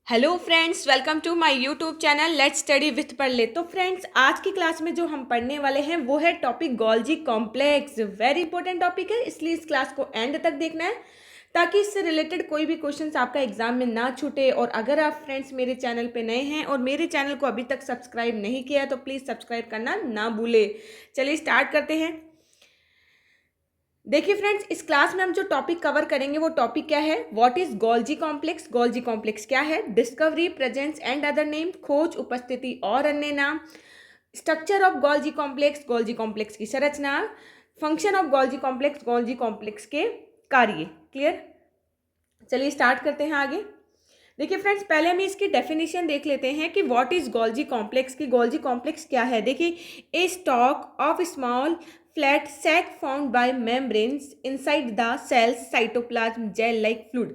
Hello friends, welcome to my YouTube channel let's study with Padhle. तो friends, आज की class में जो हम पढ़ने वाले हैं वो है topic Golgi complex. Very important topic है, इसलिए इस क्लास को एंड तक देखना है ताकि इससे रिलेटेड कोई भी क्वेश्चंस आपका एग्जाम में ना छूटे। और अगर आप फ्रेंड्स मेरे चैनल पे नए हैं और मेरे चैनल को अभी तक सब्सक्राइब नहीं किया है तो प्लीज़ सब्सक्राइब करना ना भूले। चलिए स्टार्ट करते हैं। देखिए फ्रेंड्स, इस क्लास में हम जो टॉपिक कवर करेंगे वो टॉपिक क्या है? What is Golgi complex. Golgi complex क्या है? Discovery, presence and other name, खोज, उपस्थिति और अन्य नाम। Structure of Golgi complex, Golgi complex की संरचना। Function of Golgi complex, Golgi complex के कार्य। क्लियर? चलिए स्टार्ट करते हैं आगे। देखिए फ्रेंड्स, पहले हम इसकी डेफिनेशन देख लेते हैं कि व्हाट इज गोल्जी कॉम्प्लेक्स की। गोल्जी कॉम्प्लेक्स क्या है? देखिए, a stack of small flat sac found by membranes inside the cells cytoplasm gel like fluid.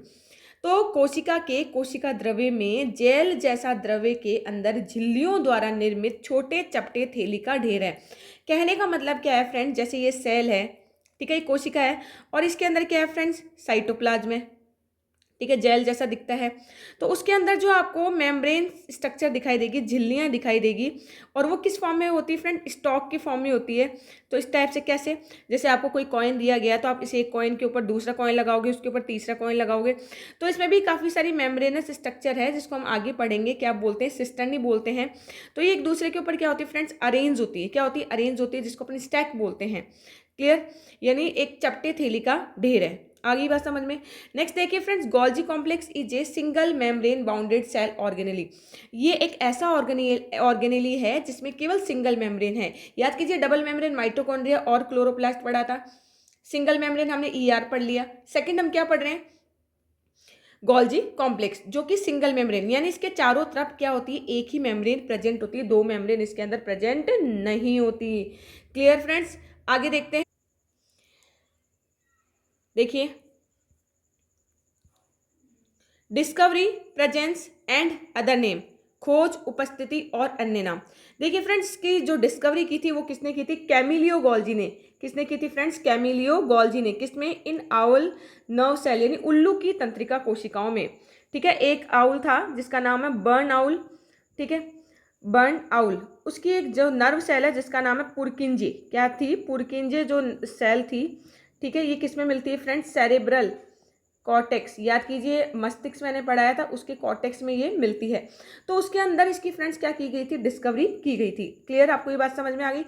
तो कोशिका द्रव्य में जेल जैसा द्रव्य के अंदर झिल्लियों द्वारा निर्मित छोटे चपटे थैली का ढेर है। कहने का मतलब क्या है फ्रेंड्स? जैसे ये सेल है, ठीक है, ये कोशिका है और इसके अंदर क्या है फ्रेंड्स? साइटोप्लाज्म है, ठीक है, जेल जैसा दिखता है। तो उसके अंदर जो आपको मेम्ब्रेन स्ट्रक्चर दिखाई देगी, झिल्लियाँ दिखाई देगी, और वो किस फॉर्म में होती है फ्रेंड? स्टॉक की फॉर्म में होती है। तो इस टाइप से कैसे? जैसे आपको कोई कॉइन दिया गया तो आप इसे एक कॉइन के ऊपर दूसरा कॉइन लगाओगे, उसके ऊपर तीसरा कॉइन लगाओगे। तो इसमें भी काफ़ी सारी मेम्ब्रेनस स्ट्रक्चर है जिसको हम आगे पढ़ेंगे। क्या बोलते हैं? सिस्टर्नी बोलते हैं। तो ये एक दूसरे के ऊपर क्या होती है फ्रेंड्स? अरेंज होती है। क्या होती है? अरेंज होती है, जिसको अपन स्टैक बोलते हैं। क्लियर? यानी एक चपटे थैली का ढेर है। आगे बात समझ में? नेक्स्ट देखिए friends, Golgi complex is a single membrane bounded cell organelle. ये एक ऐसा ऑर्गेनेली है जिसमें केवल सिंगल मेम्ब्रेन है। याद कीजिए, डबल मेम्ब्रेन माइटोकॉन्ड्रिया और क्लोरोप्लास्ट पढ़ा था, सिंगल मेम्ब्रेन हमने ईआर पढ़ लिया। सेकंड हम क्या पढ़ रहे हैं? गोल्जी कॉम्प्लेक्स, जो कि सिंगल मेम्ब्रेन, यानी इसके चारों तरफ क्या होती है? एक ही मेम्ब्रेन प्रेजेंट होती है, दो मेम्ब्रेन इसके अंदर प्रेजेंट नहीं होती। Clear friends? आगे देखते हैं। देखिए, discovery, presence and other name, खोज, उपस्थिति और अन्य नाम। देखिए फ्रेंड्स, की जो डिस्कवरी की थी वो किसने की थी? कैमिलियो गोल्जी ने। किसने की थी फ्रेंड्स? कैमिलियो गोल्जी ने। किसमें? इन आउल नर्व सेल, यानी उल्लू की तंत्रिका कोशिकाओं में। ठीक है, एक आउल था जिसका नाम है बर्न आउल। ठीक है, बर्न आउल, उसकी एक जो नर्व सेल है जिसका नाम है पुरकिंजे। क्या थी? पुरकिंजे जो सेल थी। ठीक है, ये किसमें मिलती है फ्रेंड्स? Cerebral cortex. याद कीजिए, मस्तिष्क मैंने पढ़ाया था, उसके कॉर्टेक्स में ये मिलती है। तो उसके अंदर इसकी फ्रेंड्स क्या की गई थी? डिस्कवरी की गई थी। क्लियर? आपको ये बात समझ में आ गई?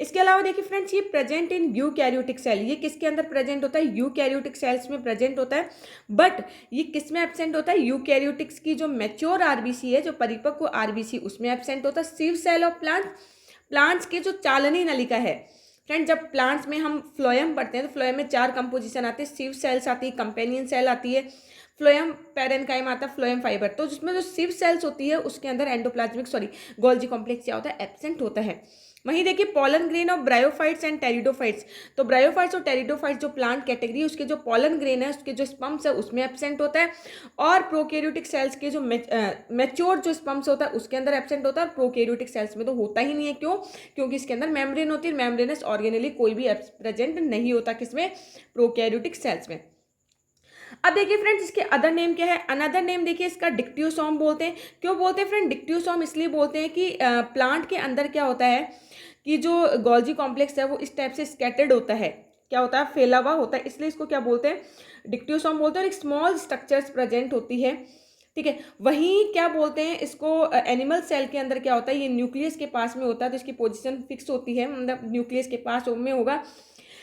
इसके अलावा देखिए फ्रेंड्स, ये प्रेजेंट इन यूकैरियोटिक सेल। ये किसके अंदर प्रेजेंट होता है? यूकैरियोटिक सेल्स में प्रेजेंट होता है। बट ये किस में एब्सेंट होता है? यूकैरियोटिक्स की जो मैच्योर आरबीसी है, जो परिपक्व आरबीसी, उसमें एब्सेंट होता है। सिव सेल ऑफ प्लांट, प्लांट्स के जो चालनी नलिका है फ्रेंड, जब प्लांट्स में हम फ्लोएम पढ़ते हैं तो फ्लोएम में चार कंपोजिशन आते हैं। सिव सेल्स आती है, कंपेनियन सेल आती है, फ्लोएम पैरेन्काइम आता है, फ्लोएम फाइबर। तो जिसमें जो सिव सेल्स होती है उसके अंदर एंडोप्लाज्मिक गोल्जी कॉम्प्लेक्स क्या होता है? एब्सेंट होता है। वहीं देखिए, pollen grain of bryophytes and pteridophytes. तो ब्रायोफाइट्स और टेरिडोफाइट्स जो प्लांट कैटेगरी है, उसके जो पॉलन ग्रेन है, उसके जो स्पम्स है उसमें एब्सेंट होता है। और प्रोकैरियोटिक सेल्स के जो मैच्योर जो स्पम्स होता है उसके अंदर एब्सेंट होता है। और प्रोकैरियोटिक सेल्स में तो होता ही नहीं है। क्यों? क्योंकि इसके अंदर मेम्ब्रेन होती है। मेम्ब्रेनस ऑर्गेनेली कोई भी प्रेजेंट नहीं होता। किसमें? प्रोकैरियोटिक सेल्स में। अब देखिए फ्रेंड्स, इसके अदर नेम क्या है? अनदर नेम देखिए, इसका डिक्टियोसोम बोलते हैं। क्यों बोलते हैं फ्रेंड डिक्टियोसोम? इसलिए बोलते हैं कि प्लांट के अंदर क्या होता है कि जो गोल्जी कॉम्प्लेक्स है वो इस टाइप से स्कैटर्ड होता है। क्या होता है? फैला हुआ होता है, इसलिए इसको क्या बोलते हैं? डिक्टियोसोम बोलते हैं। और एक स्मॉल स्ट्रक्चर्स प्रेजेंट होती है। ठीक है, वहीं क्या बोलते हैं इसको? एनिमल सेल के अंदर क्या होता है? ये न्यूक्लियस के पास में होता है, तो इसकी पोजीशन फिक्स होती है, मतलब न्यूक्लियस के पास में होगा।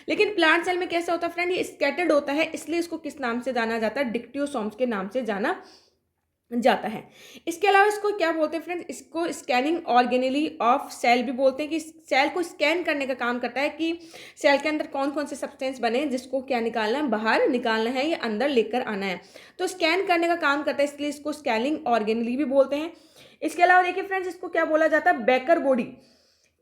लेकिन प्लांट सेल में कैसा होता है फ्रेंड? ये स्कैटर्ड होता है, इसलिए इसको किस नाम से जाना जाता है? डिक्टियोसोम्स के नाम से जाना जाता है। इसके अलावा इसको क्या बोलते हैं फ्रेंड्स? इसको स्कैनिंग ऑर्गेनेली ऑफ सेल भी बोलते हैं, कि सेल को स्कैन करने का काम करता है कि सेल के अंदर कौन कौन से सब्सटेंस बने जिसको क्या निकालना है? बाहर निकालना है या अंदर लेकर आना है। तो स्कैन करने का काम करता है, इसलिए इसको स्कैनिंग ऑर्गेनेली भी बोलते हैं। इसके अलावा देखिए फ्रेंड्स, इसको क्या बोला जाता है? Baker body.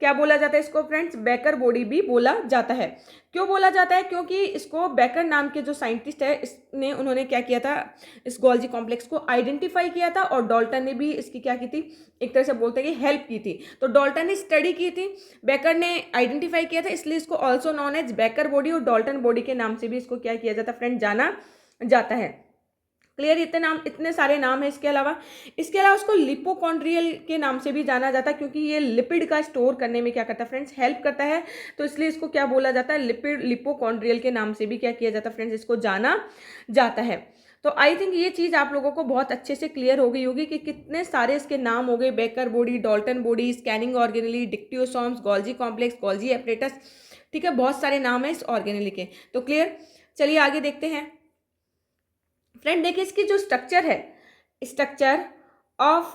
क्या बोला जाता है इसको फ्रेंड्स? बेकर बॉडी भी बोला जाता है। क्यों बोला जाता है? क्योंकि इसको बेकर नाम के जो साइंटिस्ट है, इसने उन्होंने क्या किया था? इस गोल्जी कॉम्प्लेक्स को आइडेंटिफाई किया था, और डॉल्टन ने भी इसकी क्या की थी? एक तरह से बोलते हैं कि हेल्प की थी। तो डॉल्टन ने स्टडी की थी, बेकर ने आइडेंटिफाई किया था, इसलिए इसको also known as Baker body और डॉल्टन बॉडी के नाम से भी इसको क्या किया जाता है फ्रेंड? जाना जाता है। क्लियर, इतने सारे नाम है। इसके अलावा उसको लिपोकॉन्ड्रियल के नाम से भी जाना जाता है, क्योंकि ये लिपिड का स्टोर करने में क्या करता है फ्रेंड्स, हेल्प करता है। तो इसलिए इसको क्या बोला जाता है, लिपोकॉन्ड्रियल के नाम से भी क्या किया जाता है फ्रेंड्स, इसको जाना जाता है। तो आई थिंक ये चीज़ आप लोगों को बहुत अच्छे से क्लियर हो गई होगी कि कितने सारे इसके नाम हो गए, baker body, Dalton body, scanning organelle, dictyosomes, Golgi complex, Golgi apparatus. ठीक है, बहुत सारे नाम है इस ऑर्गेनेली के। तो क्लियर, चलिए आगे देखते हैं फ्रेंड। देखिए इसकी जो स्ट्रक्चर है, स्ट्रक्चर ऑफ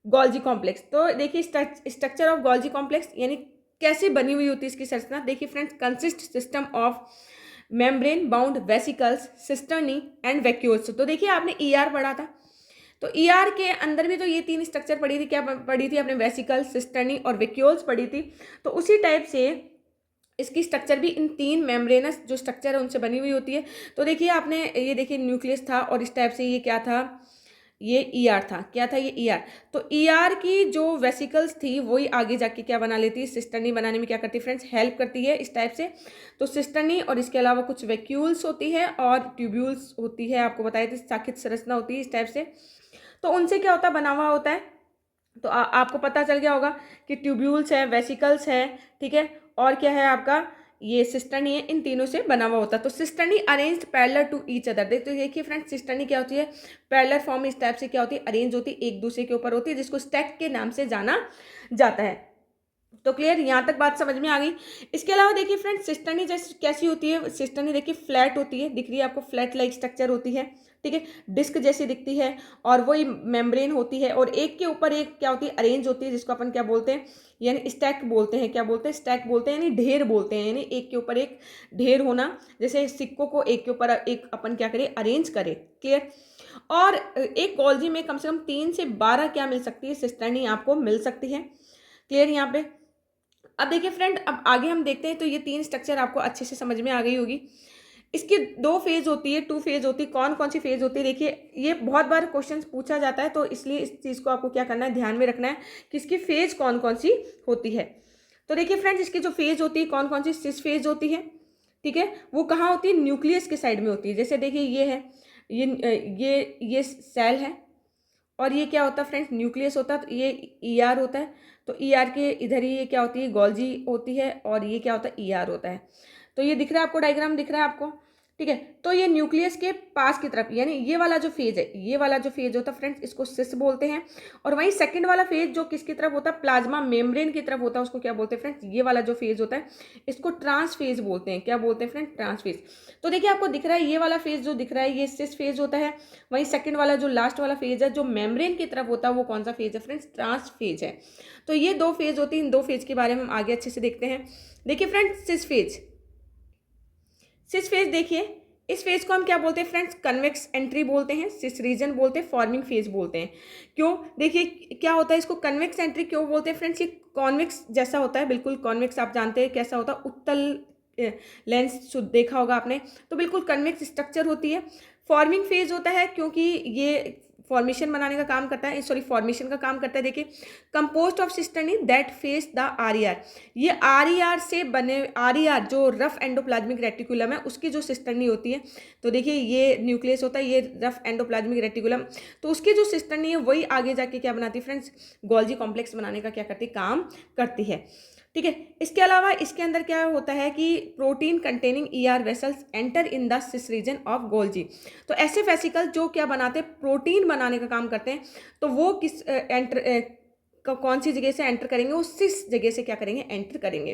गोल्जी कॉम्प्लेक्स। तो देखिए स्ट्रक्चर ऑफ गोल्जी कॉम्प्लेक्स यानी कैसे बनी हुई होती है इसकी संरचना। देखिए friends, consist system of membrane bound vesicles, cisternae and vacuoles. तो देखिए आपने ईआर पढ़ा था, तो ईआर के अंदर भी तो ये तीन स्ट्रक्चर पढ़ी थी। क्या पढ़ी थी आपने, वेसिकल्स, सिस्टर्नी और वैक्यूल्स पढ़ी थी। तो उसी टाइप से इसकी स्ट्रक्चर भी इन तीन मेम्ब्रेनस जो स्ट्रक्चर है उनसे बनी हुई होती है। तो देखिए आपने ये देखिए न्यूक्लियस था और इस टाइप से ये क्या था, ये ईआर था। क्या था ये ईआर। तो ईआर की जो वेसिकल्स थी वही आगे जाके क्या बना लेती है, सिस्टर्नी बनाने में क्या करती है फ्रेंड्स, हेल्प करती है इस टाइप से। तो सिस्टर्नी और इसके अलावा कुछ वैक्यूल्स होती है और ट्यूब्यूल्स होती है, आपको बताया था शाखित संरचना होती है इस टाइप से। तो उनसे क्या होता है, बना हुआ होता है। तो आपको पता चल गया होगा कि ट्यूब्यूल्स है, वेसिकल्स है, ठीक है, और क्या है आपका ये सिस्टर्नी है, इन तीनों से बना हुआ होता है। तो cisternae arranged parallel to each other. देखिए फ्रेंड्स, सिस्टर्नी क्या होती है, पैरेलल फॉर्म इस टाइप से क्या होती है, अरेंज होती है, एक दूसरे के ऊपर होती है, जिसको स्टैक के नाम से जाना जाता है। तो क्लियर, यहाँ तक बात समझ में आ गई। इसके अलावा देखिए फ्रेंड्स, सिस्टर्नी जैसे कैसी होती है, सिस्टर्नी देखिए फ्लैट होती है, दिख रही है आपको, फ्लैट लाइक स्ट्रक्चर होती है, ठीक है, डिस्क जैसी दिखती है, और वही मेम्ब्रेन होती है, और एक के ऊपर एक क्या होती है, अरेंज होती है, जिसको अपन क्या बोलते हैं, यानी स्टैक बोलते हैं। क्या बोलते हैं, स्टैक बोलते हैं, यानी ढेर बोलते हैं, यानी एक के ऊपर एक ढेर होना, जैसे सिक्कों को एक के ऊपर एक अपन क्या करें, अरेंज करें। क्लियर। और एक गोल्जी में कम से कम 3 से 12 क्या मिल सकती है, सिस्टर्नी आपको मिल सकती है। क्लियर यहाँ पे। अब देखिए फ्रेंड, अब आगे हम देखते हैं। तो ये तीन स्ट्रक्चर आपको अच्छे से समझ में आ गई होगी। इसकी 2 फेज होती है, 2 फेज होती है। कौन कौन सी फेज होती है, देखिए ये बहुत बार क्वेश्चन पूछा जाता है, तो इसलिए इस चीज़ को आपको क्या करना है, ध्यान में रखना है कि इसकी फेज कौन कौन सी होती है। तो देखिए फ्रेंड्स, इसकी जो फेज होती है, कौन कौन सी सिस फेज होती है, ठीक है, वो कहाँ होती है, न्यूक्लियस के साइड में होती है। जैसे देखिए ये है, ये सेल है, और ये क्या होता है फ्रेंड्स, न्यूक्लियस होता है। तो ये ईआर होता है। तो ईआर के इधर ही ये क्या होती है, गोल्जी होती है, और ये क्या होता है, ईआर होता है। तो ये दिख रहा है आपको, डायग्राम दिख रहा है आपको, ठीक है। तो ये न्यूक्लियस के पास की तरफ, यानी ये वाला जो फेज है, ये वाला जो फेज होता है फ्रेंड्स, इसको सिस बोलते हैं। और वहीं सेकंड वाला फेज जो किसकी तरफ होता है, प्लाज्मा मेम्ब्रेन की तरफ होता है, उसको क्या बोलते हैं फ्रेंड्स, ये वाला जो फेज होता है इसको ट्रांस फेज बोलते हैं। क्या बोलते हैं फ्रेंड्स, ट्रांस फेज। तो देखिए आपको दिख रहा है, ये वाला फेज जो दिख रहा है ये सिस फेज होता है। वहीं सेकंड वाला जो लास्ट वाला फेज है जो मेम्ब्रेन की तरफ होता है, वो कौन सा फेज है फ्रेंड्स, ट्रांस फेज है। तो ये 2 फेज होती है। इन 2 फेज के बारे में हम आगे अच्छे से देखते हैं। देखिए फ्रेंड्स, सिस फेज, सिस फेज देखिए, इस फेज को हम क्या बोलते हैं फ्रेंड्स, कन्वेक्स एंट्री बोलते हैं, सिस रीजन बोलते हैं, फॉर्मिंग फेज बोलते हैं। क्यों, देखिए क्या होता है, इसको कन्वेक्स एंट्री क्यों बोलते हैं फ्रेंड्स, ये कॉन्वेक्स जैसा होता है, बिल्कुल कॉन्वेक्स, आप जानते हैं कैसा होता है, उत्तल लेंस देखा होगा आपने, तो बिल्कुल कन्वेक्स स्ट्रक्चर होती है। फॉर्मिंग फेज होता है क्योंकि ये फॉर्मेशन बनाने का काम करता है, सॉरी फॉर्मेशन का काम करता है। देखिए, compost of cisternae that face the RER, ये आरईआर से बने, आरईआर जो रफ एंडोप्लाज्मिक रेटिकुलम है उसकी जो सिस्टर्नी होती है। तो देखिए ये न्यूक्लियस होता है, ये रफ एंडोप्लाज्मिक रेटिकुलम, तो उसकी जो सिस्टर्नी है वही आगे जाके क्या बनाती है फ्रेंड्स, गोल्जी कॉम्प्लेक्स बनाने का क्या करती है, काम करती है, ठीक है। इसके अलावा इसके अंदर क्या होता है कि protein containing ER vesicles enter in the cis region of Golgi. तो ऐसे वेसिकल जो क्या बनाते हैं, प्रोटीन बनाने का काम करते हैं, तो वो किस कौन सी जगह से एंटर करेंगे, वो सिस जगह से क्या करेंगे, एंटर करेंगे।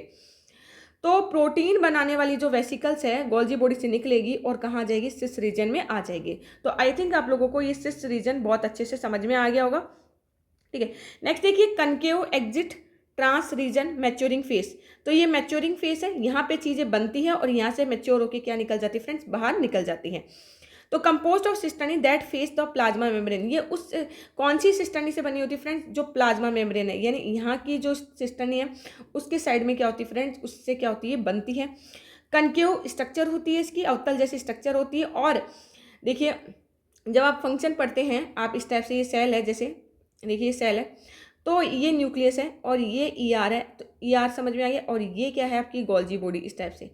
तो प्रोटीन बनाने वाली जो वेसिकल्स है गोल्जी बॉडी से निकलेगी और कहाँ जाएगी, सिस रीजन में आ जाएगी। तो आई थिंक आप लोगों को ये सिस रीजन बहुत अच्छे से समझ में आ गया होगा, ठीक है। नेक्स्ट देखिए, concave exit trans region maturing face. तो ये मैच्योरिंग फेस है, यहाँ पे चीज़ें बनती हैं और यहाँ से मैच्योर होकर क्या निकल जाती है फ्रेंड्स, बाहर निकल जाती हैं। तो compost of cisternae that face the plasma membrane, ये उस कौन सी सिस्टर्नी से बनी होती है फ्रेंड्स, जो प्लाज्मा मेम्ब्रेन है, यानी यहाँ की जो सिस्टर्नी है उसके साइड में क्या होती है फ्रेंड्स, उससे क्या होती है, बनती है। कनकेव स्ट्रक्चर होती है इसकी, अवतल जैसी स्ट्रक्चर होती है। और देखिए जब आप फंक्शन पढ़ते हैं आप इस टाइप से, ये सेल है, जैसे देखिए ये सेल है, तो ये न्यूक्लियस है और ये ईआर है, तो ईआर समझ में आ गया, और ये क्या है आपकी गोल्जी बॉडी इस टाइप से।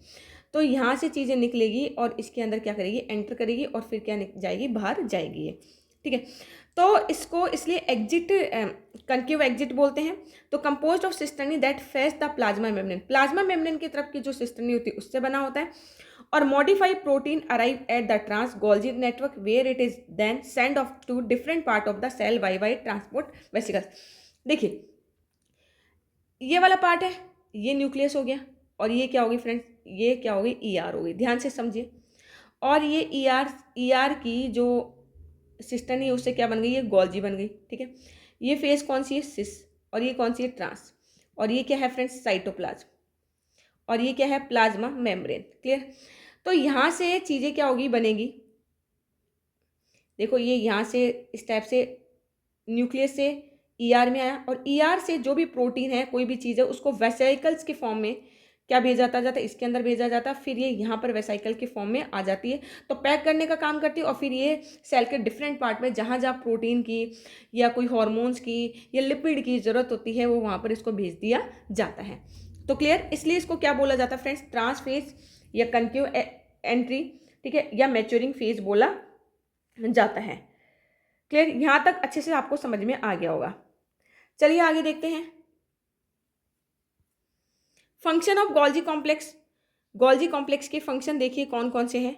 तो यहाँ से चीज़ें निकलेगी और इसके अंदर क्या करेगी, एंटर करेगी और फिर क्या जाएगी, बाहर जाएगी ये, ठीक है। तो इसको इसलिए एग्जिट, कनकेव एग्जिट बोलते हैं। तो composed of cisternae that face the plasma membrane, plasma membrane की तरफ की जो सिस्टर्नी होती है उससे बना होता है। और modified protein arrive at the trans Golgi network where it is then send off to different part of the cell by transport vesicles. देखिए ये वाला पार्ट है, ये न्यूक्लियस हो गया, और ये क्या होगी फ्रेंड्स, ये क्या होगी, ईआर होगी, ध्यान से समझिए। और ये ईआर की जो सिस्टर्न है उससे क्या बन गई, ये गोल्जी बन गई, ठीक है। ये फेज कौन सी है, सिस, और ये कौन सी है, ट्रांस, और ये क्या है फ्रेंड्स, साइटोप्लाज्म, और ये क्या है, प्लाज्मा मेम्ब्रेन। क्लियर। तो यहाँ से चीज़ें क्या होगी, बनेगी, देखो ये यहाँ से इस टाइप से न्यूक्लियस से ईआर में आया, और ईआर से जो भी प्रोटीन है, कोई भी चीज़ है, उसको वेसाइकल्स के फॉर्म में क्या भेजा जाता है, इसके अंदर भेजा जाता है, फिर ये यहाँ पर वेसाइकल के फॉर्म में आ जाती है, तो पैक करने का काम करती है, और फिर ये सेल के डिफरेंट पार्ट में जहाँ जहाँ प्रोटीन की या कोई हॉर्मोन्स की या लिपिड की ज़रूरत होती है, वो वहाँ पर इसको भेज दिया जाता है। तो क्लियर, इसलिए इसको क्या बोला जाता है फ्रेंड्स, ट्रांसफेज या कनकेव एंट्री, ठीक है, या मैच्योरिंग फेज बोला जाता है। क्लियर, यहाँ तक अच्छे से आपको समझ में आ गया होगा। चलिए आगे देखते हैं। Function of Golgi complex, Golgi complex के फंक्शन देखिए कौन कौन से हैं।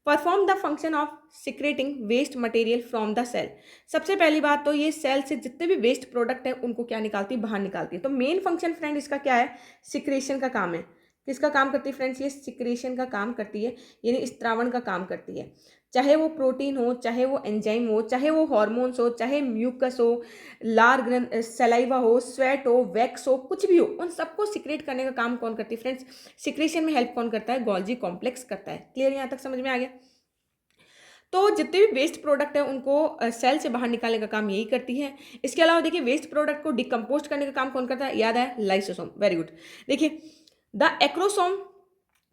Perform the function of secreting waste material from the cell. सबसे पहली बात तो ये सेल से जितने भी वेस्ट प्रोडक्ट है उनको क्या निकालती है, बाहर निकालती है। तो मेन फंक्शन फ्रेंड इसका क्या है, सिक्रेशन का काम है। किसका काम करती है फ्रेंड्स, ये सिक्रेशन का काम करती है, यानी स्त्रावण का काम करती है। चाहे वो प्रोटीन हो, चाहे वो एंजाइम हो, चाहे वो हार्मोन्स हो, चाहे म्यूकस हो, लार ग्रंथ, सलाइवा हो, स्वेट हो, वैक्स हो, कुछ भी हो, उन सबको सिक्रेट करने का काम कौन करती है फ्रेंड्स, सिक्रेशन में हेल्प कौन करता है, गोल्जी कॉम्प्लेक्स करता है। क्लियर, यहाँ तक समझ में आ गया। तो जितने भी वेस्ट प्रोडक्ट है उनको सेल से बाहर निकालने का काम यही करती है। इसके अलावा देखिए वेस्ट प्रोडक्ट को डिकम्पोज करने का काम कौन करता है, याद है, लाइसोसोम। Very good. देखिए the acrosome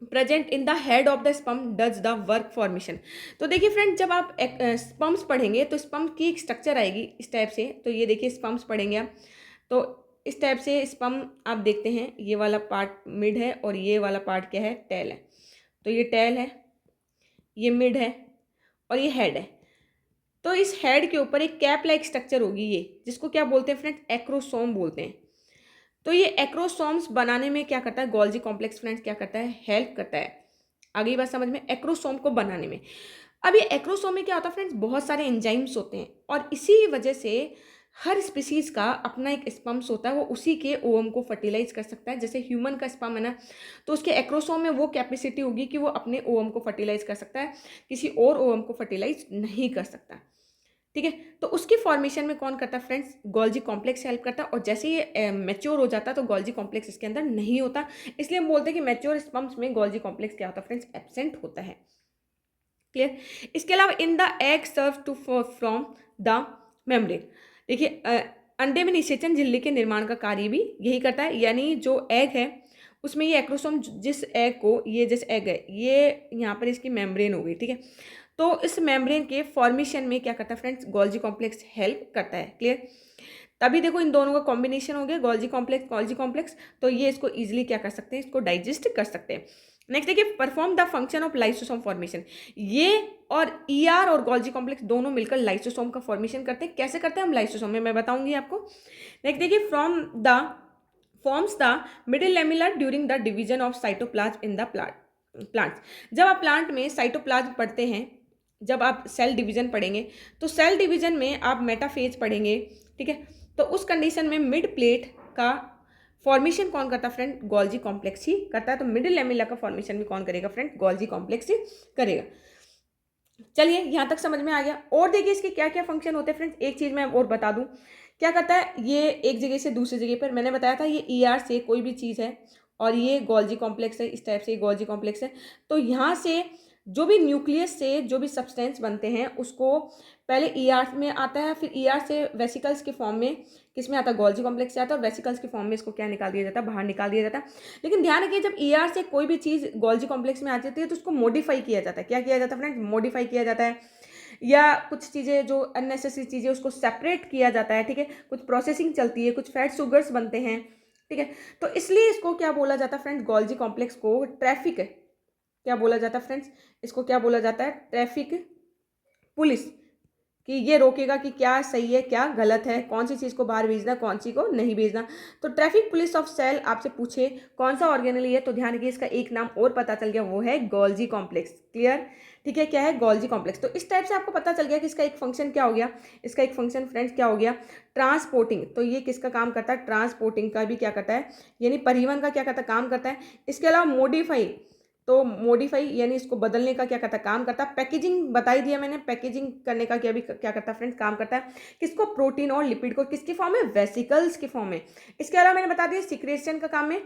present in the head of the sperm does the work formation. तो देखिए फ्रेंड, जब आप स्पर्म्स पढ़ेंगे तो स्पर्म की एक स्ट्रक्चर आएगी इस टाइप से। तो ये देखिए स्पर्म्स पढ़ेंगे आप, तो इस टाइप से स्पर्म आप देखते हैं, ये वाला पार्ट मिड है और ये वाला पार्ट क्या है, टेल है। तो ये टेल है, ये मिड है और ये हेड है। तो इस हेड के ऊपर एक कैप लाइक स्ट्रक्चर होगी, ये जिसको क्या बोलते हैं फ्रेंड्स, एक्रोसोम बोलते हैं। तो ये एक्रोसोम्स बनाने में क्या करता है, गोल्जी कॉम्प्लेक्स फ्रेंड्स क्या करता है, हेल्प करता है। आगे बात समझ में, एक्रोसोम को बनाने में। अब ये एक्रोसोम में क्या होता है फ्रेंड्स, बहुत सारे एंजाइम्स होते हैं, और इसी वजह से हर स्पीसीज का अपना एक स्पर्म्स होता है, वो उसी के ओवम को फर्टिलाइज कर सकता है। जैसे ह्यूमन का स्पर्म है ना, तो उसके एक्रोसोम में वो कैपेसिटी होगी कि वो अपने ओवम को फर्टिलाइज कर सकता है, किसी और ओवम को फर्टिलाइज नहीं कर सकता, ठीक है। तो उसकी फॉर्मेशन में कौन करता है फ्रेंड्स, गोल्जी कॉम्प्लेक्स हेल्प करता है। और जैसे ये मैच्योर हो जाता है तो गोल्जी कॉम्प्लेक्स इसके अंदर नहीं होता, इसलिए हम बोलते हैं कि मैच्योर स्पर्म्स में गोल्जी कॉम्प्लेक्स क्या होता है फ्रेंड्स, एब्सेंट होता है। क्लियर। इसके अलावा in the egg serve to from the membrane. देखिए अंडे में निषेचन झिल्ली के निर्माण का कार्य भी यही करता है, यानी जो एग है उसमें ये एक्रोसोम, जिस एग को, ये जिस एग है ये यहाँ पर इसकी मेम्ब्रेन हो गई, ठीक है। तो इस मेम्ब्रेन के फॉर्मेशन में क्या करता है फ्रेंड्स, गोल्जी कॉम्प्लेक्स हेल्प करता है। क्लियर। तभी देखो इन दोनों का कॉम्बिनेशन हो गया गोल्जी कॉम्प्लेक्स, तो ये इसको इजीली क्या कर सकते हैं, इसको डाइजेस्ट कर सकते हैं। नेक्स्ट देखिए, perform the function of lysosome formation. ये और ईआर और गोल्जी कॉम्प्लेक्स दोनों मिलकर लाइसोसोम का फॉर्मेशन करते हैं। कैसे करते हैं हम लाइसोसोम में, मैं बताऊंगी आपको। नेक्स्ट देखिए, forms the middle lamellar during the division of cytoplasm in the plant. जब आप प्लांट में साइटोप्लाज्म पढ़ते हैं, जब आप सेल डिवीजन पढ़ेंगे, तो सेल डिवीजन में आप मेटाफेज पढ़ेंगे, ठीक है। तो उस कंडीशन में मिड प्लेट का फॉर्मेशन कौन करता है फ्रेंड, गोल्जी कॉम्प्लेक्स ही करता है। तो मिडिल लेमिला का फॉर्मेशन भी कौन करेगा फ्रेंड, गोल्जी कॉम्प्लेक्स ही करेगा। चलिए यहाँ तक समझ में आ गया। और देखिए इसके क्या क्या फंक्शन होते हैं फ्रेंड्स, एक चीज़ मैं और बता दूँ, क्या करता है ये एक जगह से दूसरी जगह पर, मैंने बताया था ये ईआर से कोई भी चीज़ है और ये गोल्जी कॉम्प्लेक्स है, इस टाइप से गोल्जी कॉम्प्लेक्स है। तो यहाँ से जो भी न्यूक्लियस से जो भी सब्सटेंस बनते हैं उसको पहले ईआर में आता है, फिर ईआर से वेसिकल्स के फॉर्म में किस में आता है, गोल्जी कॉम्प्लेक्स से आता है, और वेसिकल्स के फॉर्म में इसको क्या निकाल दिया जाता है, बाहर निकाल दिया जाता है। लेकिन ध्यान रखिए, जब ईआर से कोई भी चीज़ गोल्जी कॉम्प्लेक्स में आ जाती है तो उसको मॉडिफाई किया जाता है। क्या किया जाता है फ्रेंड, मॉडिफाई किया जाता है, या कुछ चीज़ें जो अननेसेसरी चीज़ें उसको सेपरेट किया जाता है, ठीक है। कुछ प्रोसेसिंग चलती है, कुछ फैट शुगर्स बनते हैं, ठीक है। तो इसलिए इसको क्या बोला जाता है फ्रेंड, गोल्जी कॉम्प्लेक्स को ट्रैफिक है, क्या बोला जाता है फ्रेंड्स, इसको क्या बोला जाता है, ट्रैफिक पुलिस, कि ये रोकेगा कि क्या सही है क्या गलत है, कौन सी चीज़ को बाहर भेजना, कौन सी को नहीं भेजना। तो ट्रैफिक पुलिस ऑफ सेल आपसे पूछे कौन सा ऑर्गेनली है, तो ध्यान रखिए इसका एक नाम और पता चल गया, वो है गोल्जी कॉम्प्लेक्स। क्लियर, ठीक है, क्या है, गोल्जी कॉम्प्लेक्स। तो इस टाइप से आपको पता चल गया कि इसका एक फंक्शन क्या हो गया, इसका एक फंक्शन फ्रेंड्स क्या हो गया, ट्रांसपोर्टिंग। तो ये किसका काम करता है, ट्रांसपोर्टिंग का भी क्या करता है, यानी परिवहन का क्या करता है, काम करता है। इसके अलावा मोडिफाई, तो मॉडिफाई यानी इसको बदलने का क्या करता है, काम करता है। पैकेजिंग बता ही दिया मैंने, पैकेजिंग करने का क्या भी क्या करता है फ्रेंड्स, काम करता है। किसको, प्रोटीन और लिपिड को, किसकी फॉर्म में, वेसिकल्स की फॉर्म में। इसके अलावा मैंने बता दिया सिक्रेशन का काम में,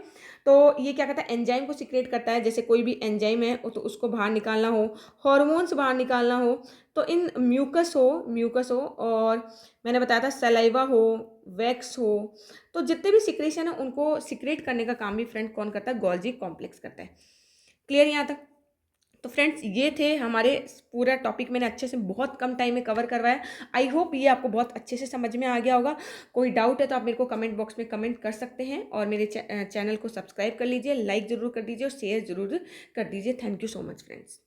तो ये क्या करता है, एंजाइम को सिक्रेट करता है। जैसे कोई भी एंजाइम है तो उसको बाहर निकालना हो, हॉर्मोन्स बाहर निकालना हो, तो इन म्यूकस हो और मैंने बताया था सलाइवा हो, वैक्स हो, तो जितने भी सिक्रेशन है उनको सिक्रेट करने का काम भी फ्रेंड कौन करता है, गोल्जी कॉम्प्लेक्स करता है। क्लियर यहाँ तक। तो फ्रेंड्स ये थे हमारे, पूरा टॉपिक मैंने अच्छे से बहुत कम टाइम में कवर करवाया। आई होप ये आपको बहुत अच्छे से समझ में आ गया होगा। कोई डाउट है तो आप मेरे को कमेंट बॉक्स में कमेंट कर सकते हैं, और मेरे चैनल को सब्सक्राइब कर लीजिए, लाइक ज़रूर कर दीजिए और शेयर ज़रूर कर दीजिए। Thank you so much friends.